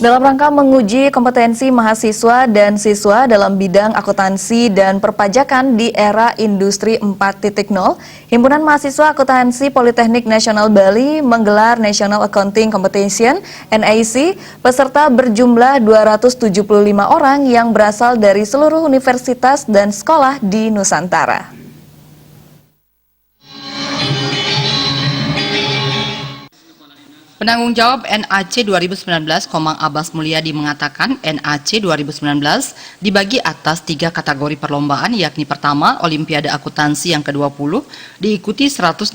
Dalam rangka menguji kompetensi mahasiswa dan siswa dalam bidang akuntansi dan perpajakan di era industri 4.0, Himpunan Mahasiswa Akuntansi Politeknik Nasional Bali menggelar National Accounting Competition (NAC). Peserta berjumlah 275 orang yang berasal dari seluruh universitas dan sekolah di Nusantara. Penanggung jawab NAC 2019, Komang Abbas Mulyadi mengatakan NAC 2019 dibagi atas 3 kategori perlombaan, yakni pertama, Olimpiade Akuntansi yang ke-20, diikuti 168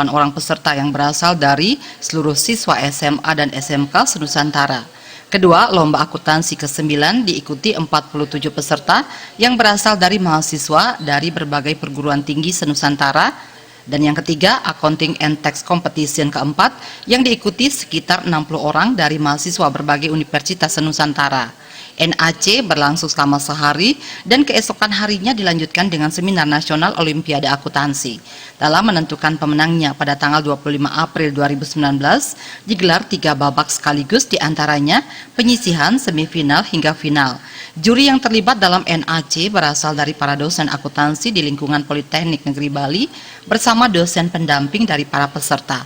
orang peserta yang berasal dari seluruh siswa SMA dan SMK se-Nusantara. Kedua, Lomba Akuntansi ke-9 diikuti 47 peserta yang berasal dari mahasiswa dari berbagai perguruan tinggi se-Nusantara. Dan yang ketiga, Accounting and Tax Competition keempat yang diikuti sekitar 60 orang dari mahasiswa berbagai universitas se-Nusantara. NAC berlangsung selama sehari dan keesokan harinya dilanjutkan dengan Seminar Nasional Olimpiade Akuntansi. Dalam menentukan pemenangnya pada tanggal 25 April 2019, digelar 3 babak sekaligus, diantaranya penyisihan, semifinal hingga final. Juri yang terlibat dalam NAC berasal dari para dosen akuntansi di lingkungan Politeknik Negeri Bali bersama dosen pendamping dari para peserta.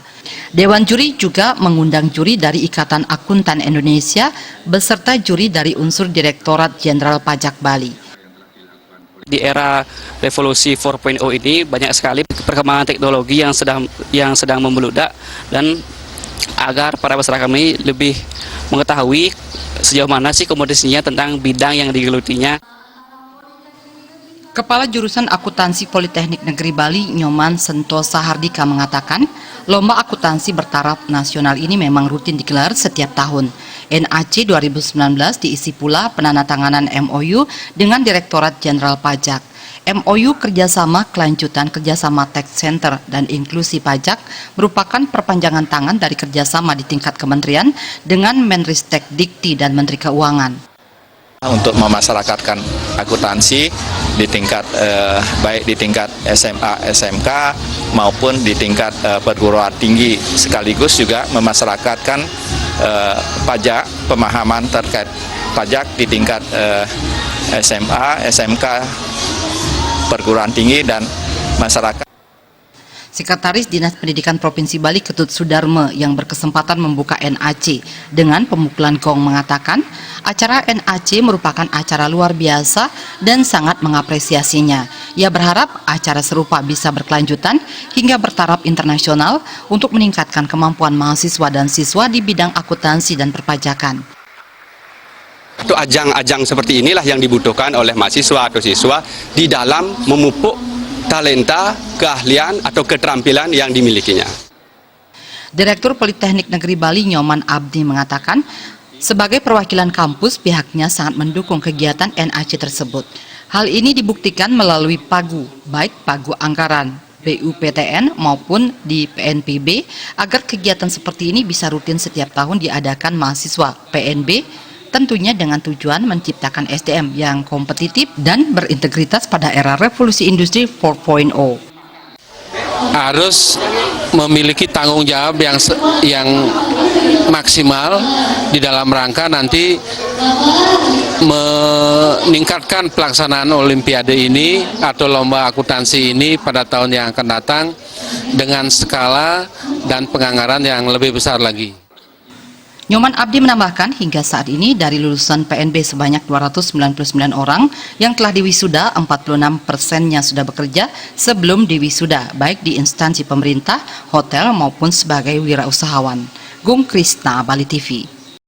Dewan juri juga mengundang juri dari Ikatan Akuntan Indonesia beserta juri dari unsur Direktorat Jenderal Pajak Bali. Di era revolusi 4.0 ini banyak sekali perkembangan teknologi yang sedang membeludak, dan agar para peserta kami lebih mengetahui sejauh mana sih kompetensinya tentang bidang yang digelutinya. Kepala Jurusan Akuntansi Politeknik Negeri Bali, Nyoman Sentosa Hardika mengatakan, lomba akuntansi bertaraf nasional ini memang rutin digelar setiap tahun. NAC 2019 diisi pula penandatanganan MOU dengan Direktorat Jenderal Pajak. MOU kerjasama kelanjutan kerjasama tax center dan inklusi pajak merupakan perpanjangan tangan dari kerjasama di tingkat kementerian dengan Menristek Dikti dan Menteri Keuangan. Untuk memasyarakatkan akuntansi di tingkat baik di tingkat SMA, SMK maupun di tingkat perguruan tinggi, sekaligus juga memasyarakatkan pajak, pemahaman terkait pajak di tingkat SMA, SMK, perguruan tinggi dan masyarakat. Sekretaris Dinas Pendidikan Provinsi Bali Ketut Sudarme yang berkesempatan membuka NAC dengan pemukulan gong mengatakan acara NAC merupakan acara luar biasa dan sangat mengapresiasinya. Ia berharap acara serupa bisa berkelanjutan hingga bertaraf internasional untuk meningkatkan kemampuan mahasiswa dan siswa di bidang akuntansi dan perpajakan. Itu ajang-ajang seperti inilah yang dibutuhkan oleh mahasiswa atau siswa di dalam memupuk talenta, keahlian, atau keterampilan yang dimilikinya. Direktur Politeknik Negeri Bali Nyoman Abdi mengatakan, sebagai perwakilan kampus pihaknya sangat mendukung kegiatan NAC tersebut. Hal ini dibuktikan melalui pagu, baik pagu anggaran BUPTN maupun di PNPB, agar kegiatan seperti ini bisa rutin setiap tahun diadakan mahasiswa PNB, tentunya dengan tujuan menciptakan SDM yang kompetitif dan berintegritas pada era revolusi industri 4.0. Harus memiliki tanggung jawab yang maksimal di dalam rangka nanti meningkatkan pelaksanaan Olimpiade ini atau lomba akuntansi ini pada tahun yang akan datang dengan skala dan penganggaran yang lebih besar lagi. Nyoman Abdi menambahkan hingga saat ini dari lulusan PNB sebanyak 299 orang yang telah diwisuda, 46%-nya sudah bekerja sebelum diwisuda, baik di instansi pemerintah, hotel maupun sebagai wirausahawan. Gung Krisna, Bali TV.